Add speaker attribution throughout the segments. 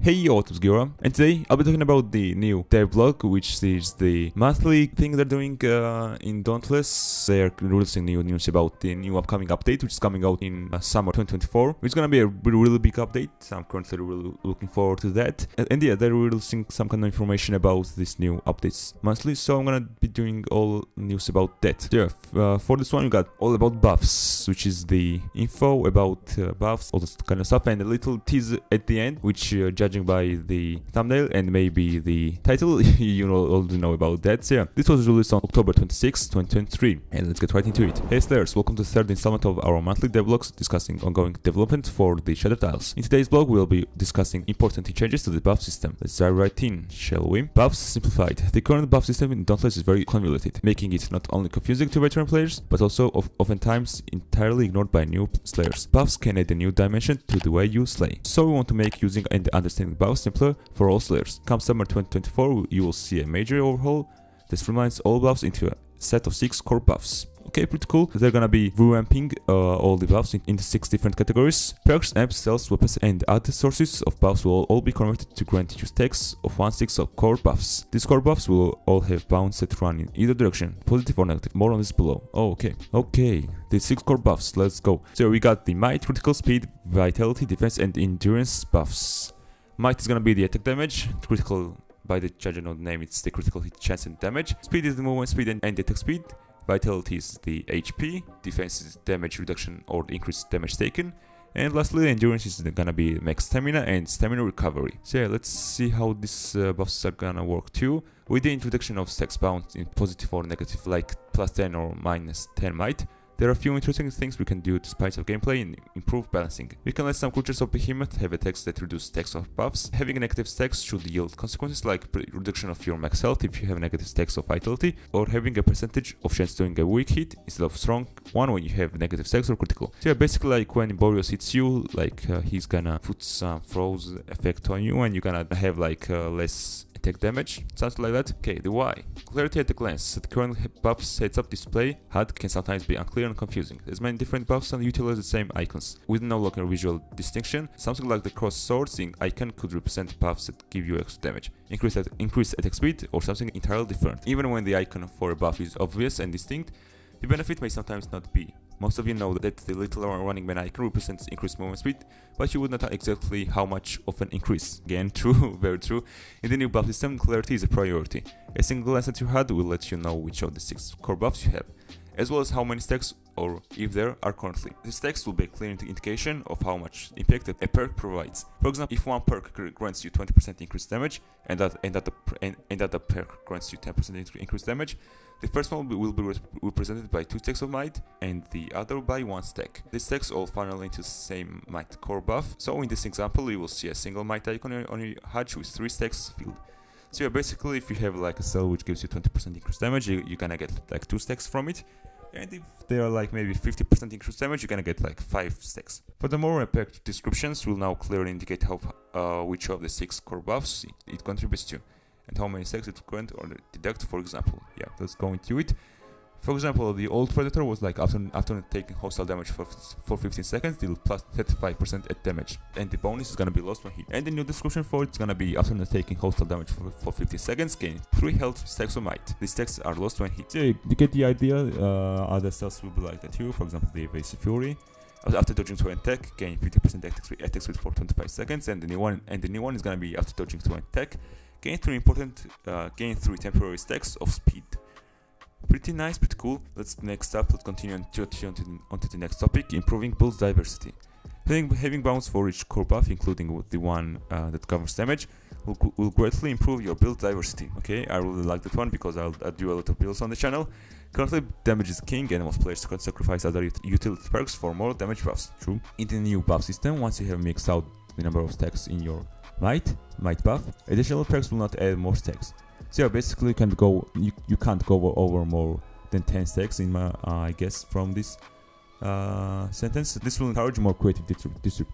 Speaker 1: Hey yo, what's up, GioEra? And today I'll be talking about the new dev blog, which is the monthly thing they're doing in Dauntless. They're releasing new news about the new upcoming update, which is coming out in summer 2024. It's gonna be a really big update. I'm currently really looking forward to that. And yeah, they're releasing some kind of information about this new updates monthly, so I'm gonna be doing all news about that. Yeah, for this one, you got all about buffs, which is the info about buffs, all this kind of stuff, and a little teaser at the end, which judging by the thumbnail and maybe the title, you already know about that. So yeah, this was released on October 26, 2023, and let's get right into it. Hey Slayers, welcome to the third installment of our monthly devlogs discussing ongoing development for the Shadow Tiles. In today's blog, we'll be discussing important changes to the buff system. Let's dive right in, shall we? Buffs simplified. The current buff system in Dauntless is very convoluted, making it not only confusing to veteran players, but also oftentimes entirely ignored by new slayers. Buffs can add a new dimension to the way you slay, so we want to make using and understanding buffs simpler for all slayers. Come summer 2024, you will see a major overhaul that streamlines all buffs into a set of 6 core buffs. Okay, pretty cool. They're gonna be revamping all the buffs into 6 different categories. Perks, amps, cells, weapons, and other sources of buffs will all be converted to grant you stacks of 1/6 of core buffs. These core buffs will all have bounds that run in either direction, positive or negative. More on this below. Oh, okay. Okay, the 6 core buffs, let's go. So we got the might, critical speed, vitality, defense, and endurance buffs. Might is gonna be the attack damage, critical by the judge node name, it's the critical hit chance and damage. Speed is the movement speed and attack speed. Vitality is the HP, defense is damage reduction or increased damage taken, and lastly endurance is gonna be max stamina and stamina recovery. So yeah, let's see how these buffs are gonna work too. With the introduction of stacks bound in positive or negative, like +10 or -10 might, there are a few interesting things we can do to spice up gameplay and improve balancing. We can let some creatures of Behemoth have attacks that reduce stacks of buffs. Having negative stacks should yield consequences like reduction of your max health if you have negative stacks of vitality, or having a percentage of chance doing a weak hit instead of strong one when you have negative stacks or critical. So yeah, basically like when Boreas hits you, like he's gonna put some froze effect on you and you're gonna have like less attack damage, something like that. Okay, the why. Clarity at a glance. The current buffs heads-up display HUD can sometimes be unclear and confusing. There's many different buffs and utilize the same icons, with no local visual distinction. Something like the cross swordsing icon could represent buffs that give you extra damage, increased attack speed, or something entirely different. Even when the icon for a buff is obvious and distinct, the benefit may sometimes not be. Most of you know that the little running man icon represents increased movement speed, but you would not know exactly how much of an increase. Again, true, very true. In the new buff system, clarity is a priority. A single glance at your HUD will let you know which of the 6 core buffs you have, as well as how many stacks or if there are currently. The stacks will be a clear indication of how much impact a perk provides. For example, if one perk grants you 20% increased damage and that the perk grants you 10% increased damage, the first one will be represented by 2 stacks of might and the other by 1 stack. The stacks all funnel into the same might core buff, so in this example you will see a single might icon on your HUD with 3 stacks filled. So yeah, basically if you have like a cell which gives you 20% increased damage, you're gonna get like 2 stacks from it. And if they are like maybe 50% increased damage, you're gonna get like 5 stacks. Furthermore, perk descriptions will now clearly indicate how which of the 6 core buffs it contributes to, and how many stacks it grant or deduct, for example. Yeah, let's go into it. For example, the old Predator was like after taking hostile damage for 15 seconds, deal plus 35% at damage, and the bonus is gonna be lost when hit. And the new description for it's gonna be after taking hostile damage for 15 seconds, gain 3 health stacks of might. These stacks are lost when hit. So you get the idea. Other cells will be like that too. For example, the Evasive Fury. After dodging to an attack, gain 50% attack speed for 25 seconds, and the new one is gonna be after dodging to an attack, gain 3 temporary stacks of speed. Pretty nice, pretty cool. Let's continue onto the next topic, improving build diversity. Having bounds for each core buff, including the one that covers damage, will greatly improve your build diversity. Okay, I really like that one because I'll do a lot of builds on the channel. Currently, damage is king and most players can sacrifice other utility perks for more damage buffs. True. In the new buff system, once you have mixed out the number of stacks in your might buff, additional perks will not add more stacks. So yeah, basically you can't go over more than 10 stacks in my I guess from this sentence. This will encourage more creative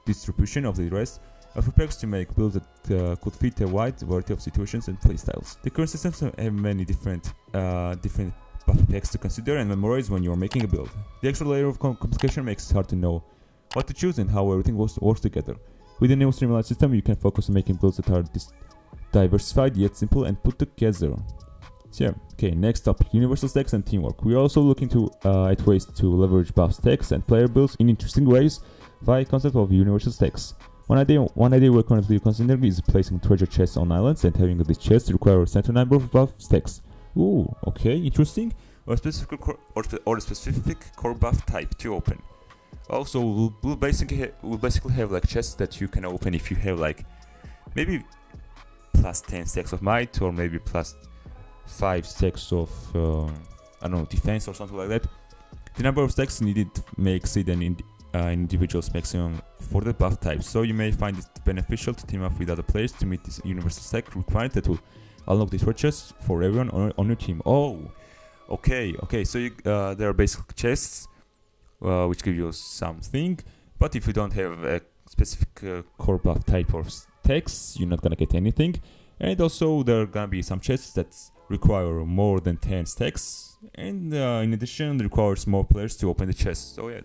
Speaker 1: distribution of the rest of the perks to make builds that could fit a wide variety of situations and playstyles. The current systems have many different buff packs to consider and memorize when you are making a build. The extra layer of complication makes it hard to know what to choose and how everything works together. With the new streamlined system, you can focus on making builds that are diversified yet simple and put together. So yeah, okay, next up, universal stacks and teamwork. We're also looking at ways to leverage buff stacks and player builds in interesting ways via concept of universal stacks. One idea we're currently considering is placing treasure chests on islands and having these chests require a certain number of buff stacks. Ooh, okay, interesting. Or a specific core buff type to open. Also, we'll basically have like chests that you can open if you have like maybe plus 10 stacks of might, or maybe plus 5 stacks of I don't know, defense or something like that. The number of stacks needed may exceed an individual's maximum for the buff type, so you may find it beneficial to team up with other players to meet this universal stack requirement that will unlock these chests for everyone on your team. Oh, okay. So there are basic chests which give you something, but if you don't have a specific core buff type or stacks, you're not gonna get anything. And also there are gonna be some chests that require more than 10 stacks, and in addition, it requires more players to open the chest. So yeah,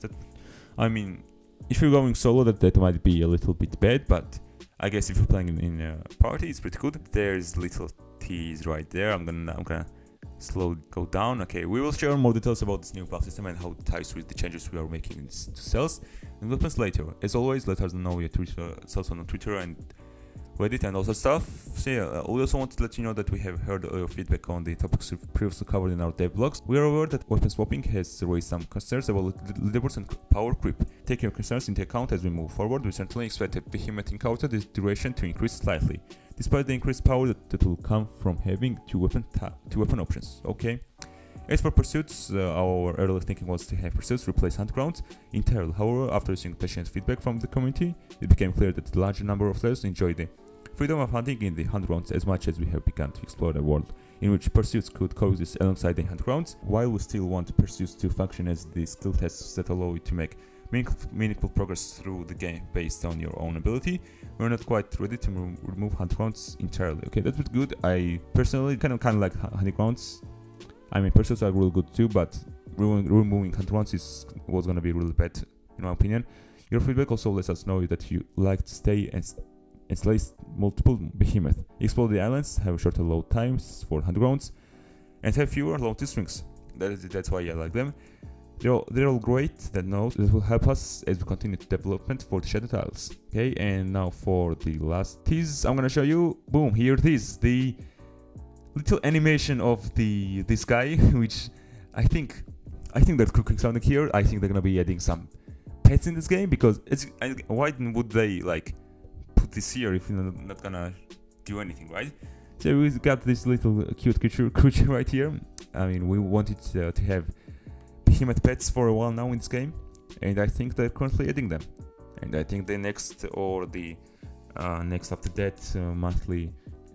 Speaker 1: I mean, if you're going solo, that might be a little bit bad, but I guess if you're playing in a party, it's pretty good. There's little T's right there. I'm gonna slowly go down. Okay, we will share more details about this new buff system and how it ties with the changes we are making to cells and weapons later. As always, let us know your Twitter, also on Twitter and Reddit and also stuff. So yeah, we also want to let you know that we have heard your feedback on the topics we've previously covered in our dev blogs. We are aware that weapon swapping has raised some concerns about leaderboards and power creep. Taking your concerns into account as we move forward, we certainly expect a behemoth encounter this duration to increase slightly, despite the increased power that will come from having two weapon options. Okay. As for pursuits, our earlier thinking was to have pursuits replace hunt grounds entirely. However, after receiving patient feedback from the community, it became clear that the larger number of players enjoy the freedom of hunting in the hunt grounds as much as we have begun to explore a world in which pursuits could coexist alongside the hunt grounds. While we still want pursuits to function as the skill tests that allow you to make meaningful progress through the game based on your own ability, we're not quite ready to remove hunt grounds entirely. Okay, that's good. I personally kind of like hunting grounds. I mean, pursuits are really good too, but removing hunt grounds was gonna be really bad in my opinion. Your feedback also lets us know that you like to stay and slay multiple behemoths, explore the islands, have shorter load times for hunt grounds, and have fewer load strings. That's why I like them. They're all great. That will help us as we continue the development for the Shadow Tiles. Okay, and now for the last tease, I'm gonna show you. Boom! Here it is, the little animation of this guy, which I think they're cooking something here. I think they're gonna be adding some pets in this game, because why would they like put this here if you're not gonna do anything, right? So we've got this little cute creature right here. I mean, we wanted to have behemoth pets for a while now in this game, and I think they're currently adding them. And I think the next next after that monthly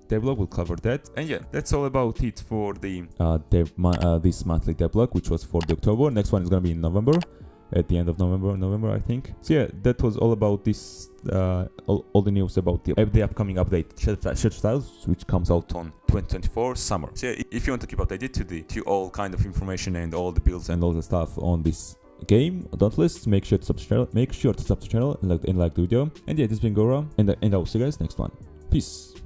Speaker 1: devlog will cover that. And yeah, that's all about it for the this monthly devlog, which was for the October. Next one is gonna be in November, at the end of November I think. So yeah, that was all about this, all the news about the upcoming update Shadow Tiles, which comes out on 2024 summer. So yeah, if you want to keep updated to all kind of information and all the builds and all the stuff on this game, Dauntless, make sure to subscribe to the channel and like the video. And yeah, this has been GioEra, and I will see you guys next one. Peace.